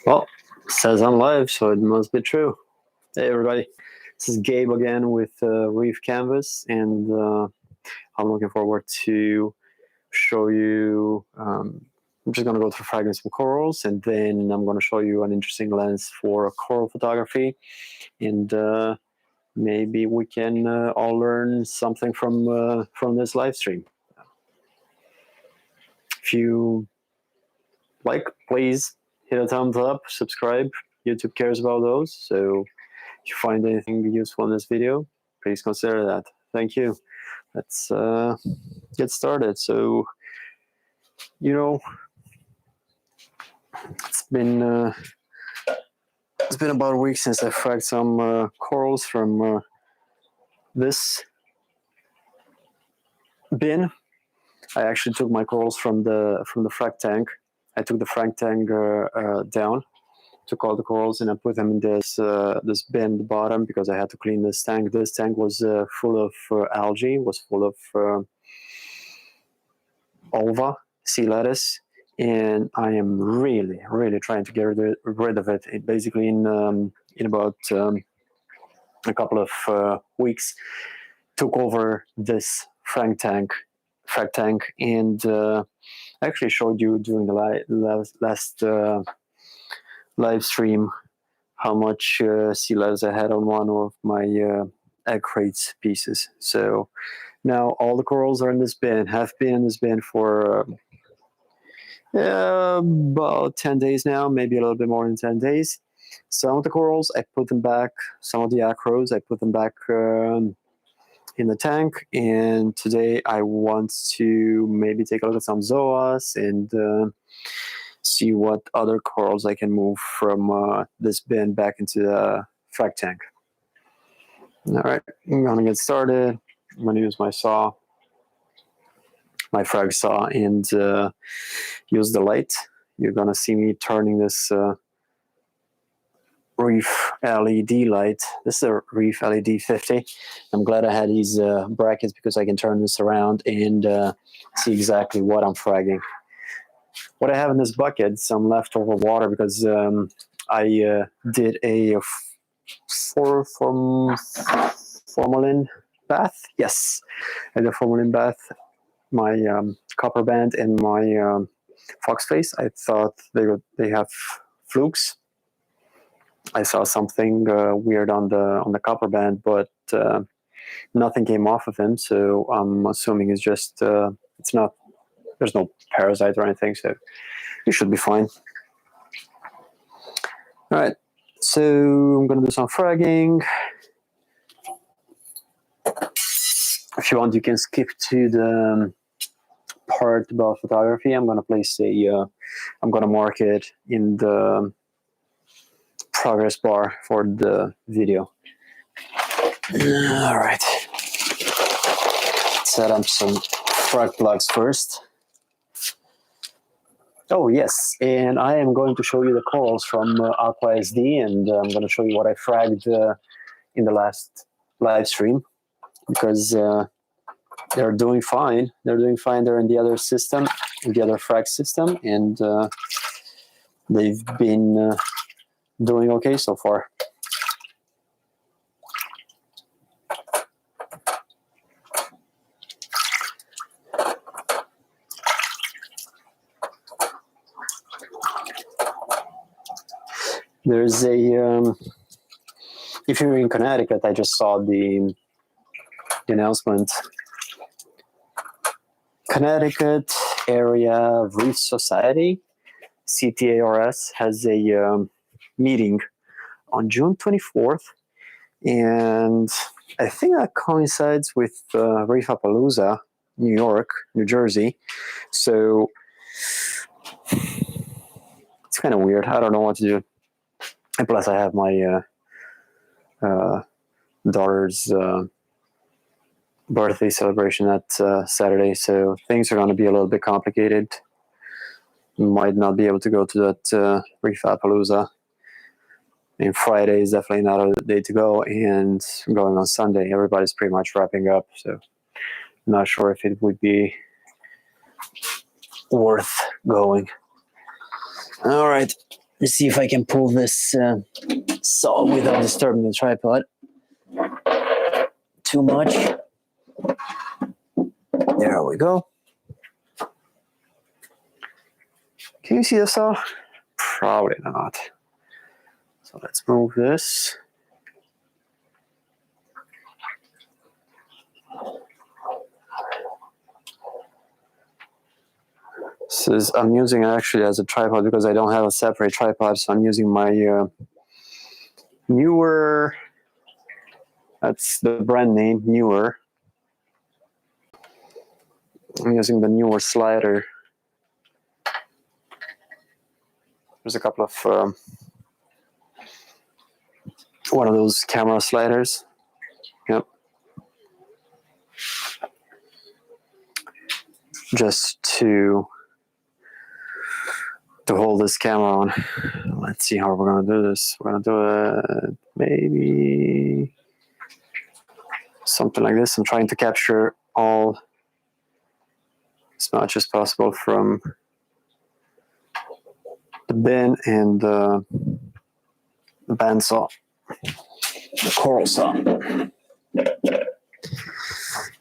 Well, says I'm live, so it must be true. Hey, everybody. This is Gabe again with Reef Canvas, and I'm looking forward to show you. I'm just going to go through fragging some corals, and then I'm going to show you an interesting lens for coral photography, and maybe we can all learn something from this live stream. If you like, please hit a thumbs up, subscribe. YouTube cares about those, so if you find anything useful in this video, please consider that. Thank you. Let's get started. So, it's been about a week since I fragged some corals from this bin. I actually took my corals from the frag tank. I took the frag tank down, took all the corals, and I put them in this bin at the bottom because I had to clean this tank. This tank was full of algae, was full of ulva, sea lettuce, and I am really, really trying to get rid of it. It basically in about a couple of weeks took over this frag tank, and I actually showed you during the last live stream how much sea lettuce I had on one of my egg crates pieces. So now all the corals are in this bin, have been in this bin for about 10 days now, maybe a little bit more than 10 days. Some of the corals, I put them back, some of the acros, I put them back in the tank, and today I want to maybe take a look at some zoas and see what other corals I can move from this bin back into the frag tank. All right, I'm gonna get started. I'm gonna use my saw, my frag saw, and use the light. You're gonna see me turning this Reef LED light. This is a Reef LED 50. I'm glad I had these brackets because I can turn this around and see exactly what I'm fragging. What I have in this bucket, some leftover water because I did a formalin bath. Yes, I did a formalin bath. My copper band and my fox face. I thought they have flukes. I saw something weird on the copper band, but nothing came off of him. So I'm assuming it's just it's not. There's no parasite or anything, so you should be fine. All right, so I'm gonna do some fragging. If you want, you can skip to the part about photography. I'm gonna place I'm gonna mark it in the progress bar for the video. All right, set up some frag plugs first. Oh yes, and I am going to show you the corals from Aqua SD, and I'm going to show you what I fragged in the last live stream because they're doing fine. They're doing fine. They're in the other system, in the other frag system, and they've been doing okay so far. There's a, if you're in Connecticut, I just saw the announcement. Connecticut Area Reef Society, CTARS, has a meeting on June 24th, and I think that coincides with Reefapalooza, New York, New Jersey. So it's kind of weird. I don't know what to do. And plus, I have my daughter's birthday celebration that Saturday, so things are going to be a little bit complicated. Might not be able to go to that Reefapalooza. And Friday is definitely not a day to go, and going on Sunday, everybody's pretty much wrapping up, so I'm not sure if it would be worth going. All right, Let's see if I can pull this saw without disturbing the tripod too much. There we go. Can you see the saw? Probably not. So let's move this. I'm using it actually as a tripod because I don't have a separate tripod, so I'm using my Newer. That's the brand name, Newer. I'm using the Newer slider. There's a couple of one of those camera sliders. Yep. Just to hold this camera on. Let's see how we're gonna do this. We're gonna do it maybe something like this. I'm trying to capture all as much as possible from the bin and the bandsaw, the coral saw.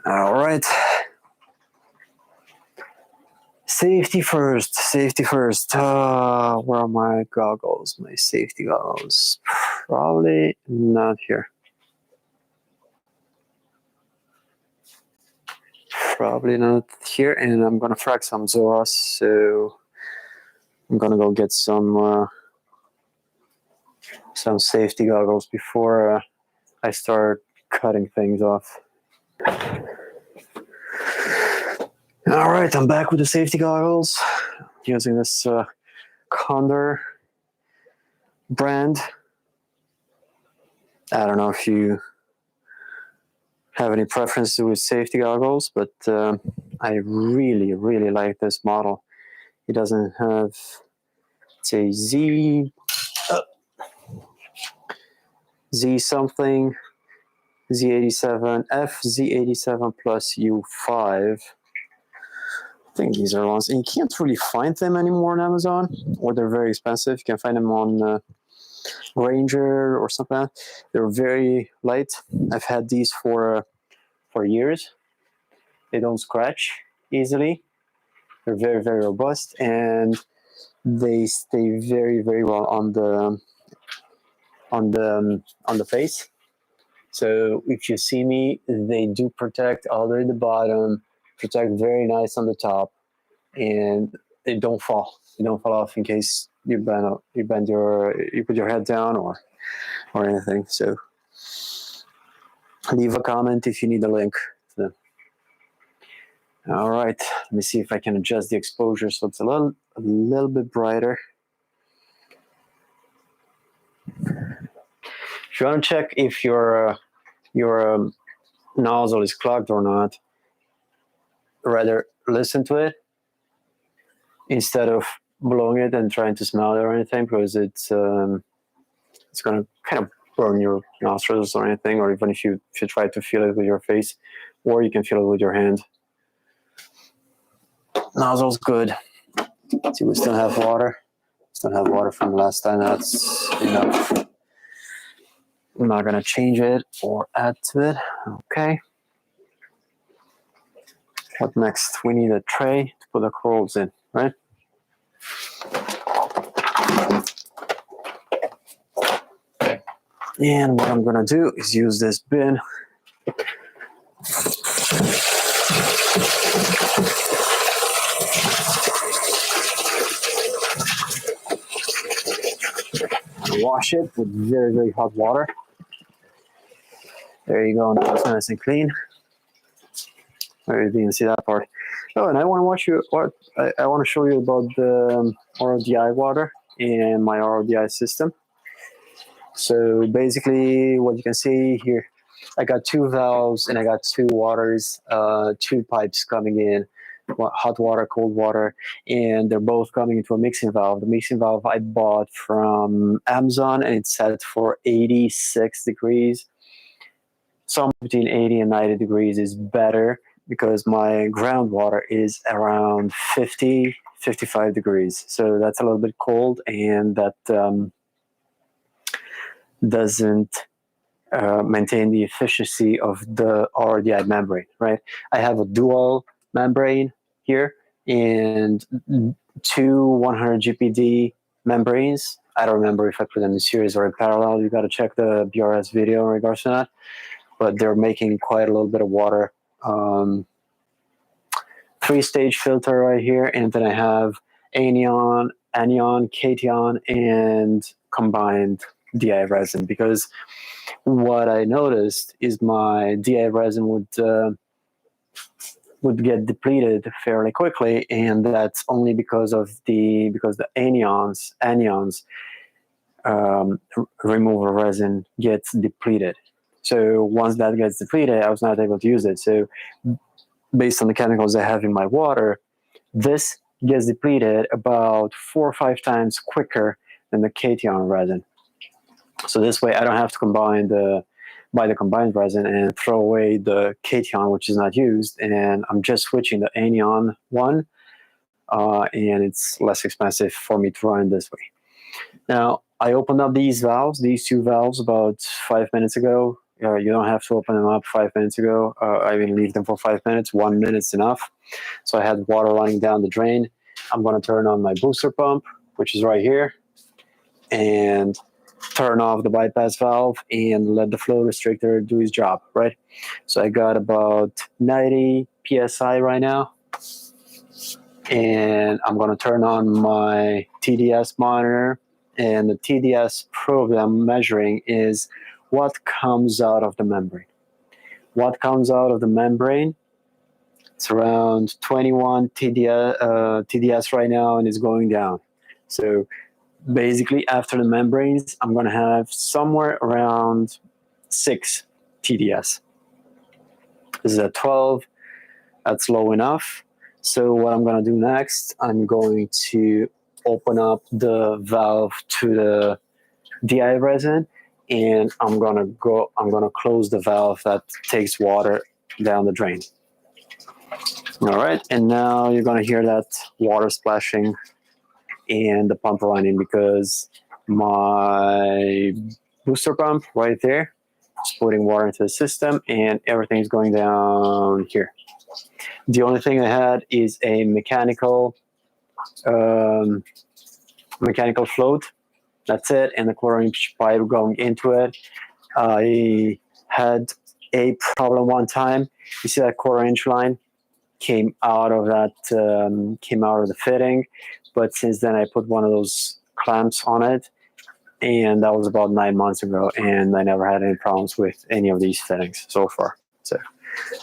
All right. Safety first, safety first. Where are my goggles? My safety goggles. Probably not here. Probably not here. And I'm gonna frag some Zoas, so I'm gonna go get some safety goggles before I start cutting things off. All right, I'm back with the safety goggles, using this Condor brand. I don't know if you have any preference with safety goggles, but I really, really like this model. It doesn't have, say, Z something, Z87, FZ87 plus U5. I think these are the ones, and you can't really find them anymore on Amazon, or they're very expensive. You can find them on Ranger or something like that. They're very light. I've had these for years. They don't scratch easily. They're very, very robust, and they stay very, very well on the face. So if you see me, they do protect all the way at the bottom, protect very nice on the top, and they don't fall. They don't fall off in case you put your head down or anything. So leave a comment if you need a link to them. All right, let me see if I can adjust the exposure so it's a little bit brighter. If you want to check if your nozzle is clogged or not, rather listen to it instead of blowing it and trying to smell it or anything, because it's going to kind of burn your nostrils or anything, or even if you try to feel it with your face, or you can feel it with your hand. Nozzle's good. See, we still have water. Still have water from last time. That's enough. I'm not going to change it or add to it. Okay. What next? We need a tray to put the corals in, right? And what I'm going to do is use this bin. Wash it with very, very hot water. There you go. Now it's nice and clean. I didn't see that part. Oh, and I want to show you about the RODI water and my RODI system. So basically, what you can see here, I got two valves and I got two waters, two pipes coming in, hot water, cold water, and they're both coming into a mixing valve. The mixing valve I bought from Amazon, and it's set for 86 degrees. Somewhere between 80 and 90 degrees is better, because my groundwater is around 50 55 degrees. So that's a little bit cold, and that doesn't maintain the efficiency of the RDI membrane, right? I have a dual membrane here and two 100 GPD membranes. I don't remember if I put them in series or in parallel. You got to check the BRS video in regards to that. But they're making quite a little bit of water. 3-stage filter right here, and then I have anion, cation, and combined DI resin, because what I noticed is my DI resin would get depleted fairly quickly, and that's only because the anions removal resin gets depleted. So once that gets depleted, I was not able to use it. So based on the chemicals I have in my water, this gets depleted about 4 or 5 times quicker than the cation resin. So this way I don't have to buy the combined resin and throw away the cation, which is not used, and I'm just switching the anion one, and it's less expensive for me to run this way. Now, I opened up these two valves, about 5 minutes ago. You don't have to open them up 5 minutes ago. I even leave them for 5 minutes. 1 minute's enough. So I had water running down the drain. I'm going to turn on my booster pump, which is right here, and turn off the bypass valve and let the flow restrictor do his job, right? So I got about 90 PSI right now. And I'm going to turn on my TDS monitor, and the TDS probe that I'm measuring is what comes out of the membrane. What comes out of the membrane, it's around 21 TDS right now, and it's going down. So basically, after the membranes, I'm going to have somewhere around 6 TDS. This is at 12. That's low enough. So what I'm going to do next, I'm going to open up the valve to the DI resin, and I'm going to close the valve that takes water down the drain. All right, and now you're going to hear that water splashing and the pump running, because my booster pump right there is putting water into the system, and everything's going down here. The only thing I had is a mechanical float. That's it, and the chlorine pipe going into it. I had a problem one time. You see that 1/4 inch line came out of the fitting, but since then I put one of those clamps on it, and that was about 9 months ago, and I never had any problems with any of these fittings so far. So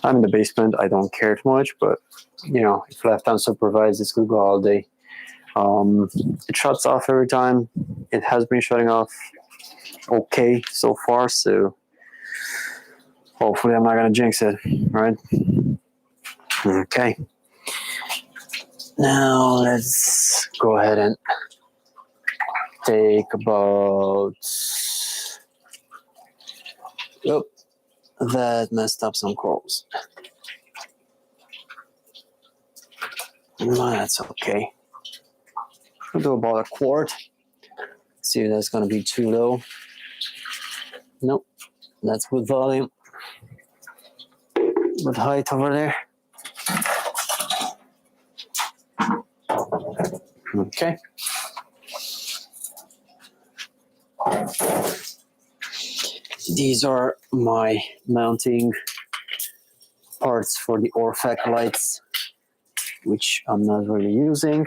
I'm in the basement. I don't care too much, but if left unsupervised, this could go all day. It shuts off every time. It has been shutting off okay so far, so hopefully I'm not gonna jinx it, right? Okay. Now let's go ahead and take about. Oh, that messed up some corals. That's okay. We'll do about 1/4. See if that's going to be too low. Nope, that's good volume. Good height over there. Okay. These are my mounting parts for the Orfac lights, which I'm not really using.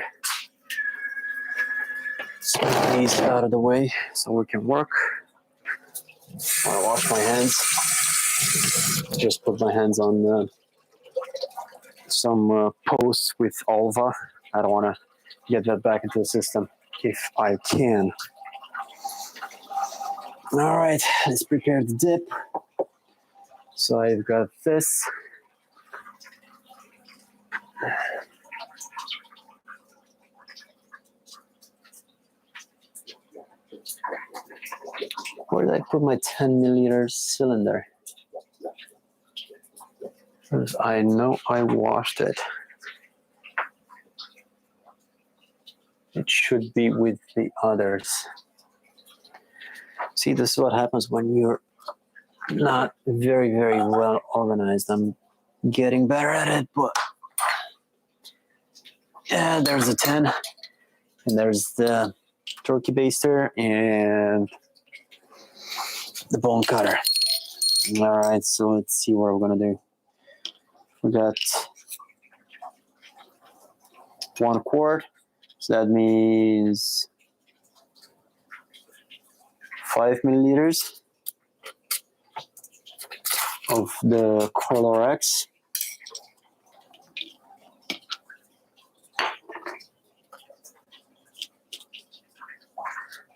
So get these out of the way so we can work. I'll wash my hands. Just put my hands on some posts with Alva. I don't want to get that back into the system if I can. All right, let's prepare the dip. So I've got this. Where did I put my 10 milliliter cylinder? Because I know I washed it. it should be with the others. See, this is what happens when you're not very, very well organized. I'm getting better at it, but yeah, there's the 10, and there's the turkey baster, and the bone cutter. All right, so let's see what we're gonna do. We got 1 quart, so that means 5 milliliters of the Color X.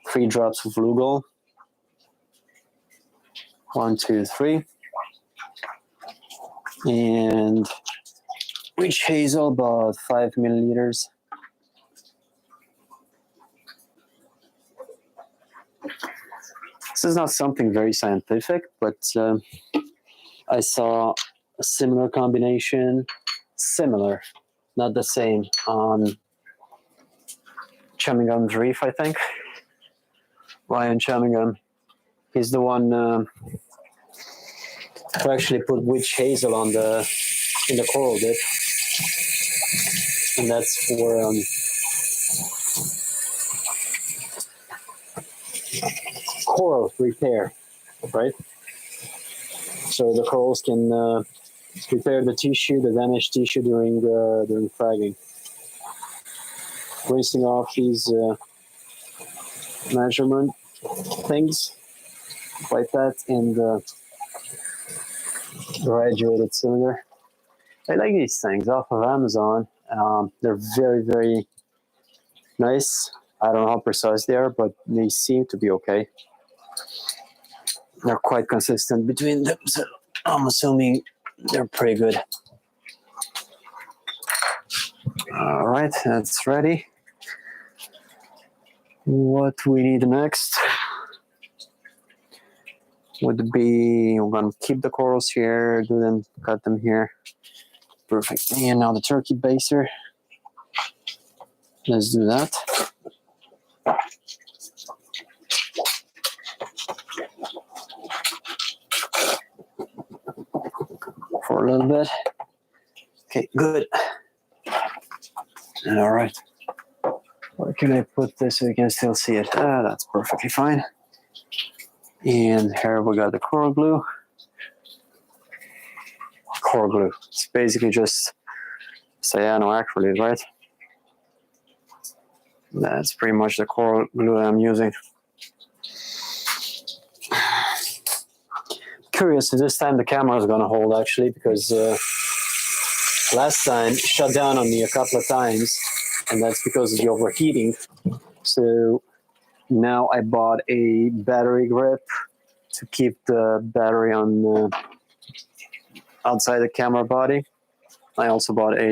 Three drops of Lugal. 1, 2, 3. And witch hazel, about 5 milliliters. This is not something very scientific, but I saw a similar combination, similar, not the same, on Chemmingham's Reef, I think. Ryan Chemmingham. He's the one who actually put witch hazel in the coral dip, and that's for coral repair, right? So the corals can repair the tissue, the damaged tissue during fragging. Rinsing off these measurement things like that in the graduated cylinder. I like these things off of Amazon. They're very, very nice. I don't know how precise they are, but they seem to be okay. They're quite consistent between them, so I'm assuming they're pretty good. All right, that's ready. What we need next would be, we're gonna keep the corals here, cut them here. Perfect. And now the turkey baster. Let's do that. For a little bit. Okay, good. All right. Where can I put this so you can still see it? That's perfectly fine. And here we got the coral glue. Coral glue. It's basically just cyanoacrylate, right? That's pretty much the coral glue I'm using. Curious if this time the camera is going to hold, actually, because last time it shut down on me a couple of times, and that's because of the overheating. So now I bought a battery grip to keep the battery on outside the camera body. I also bought a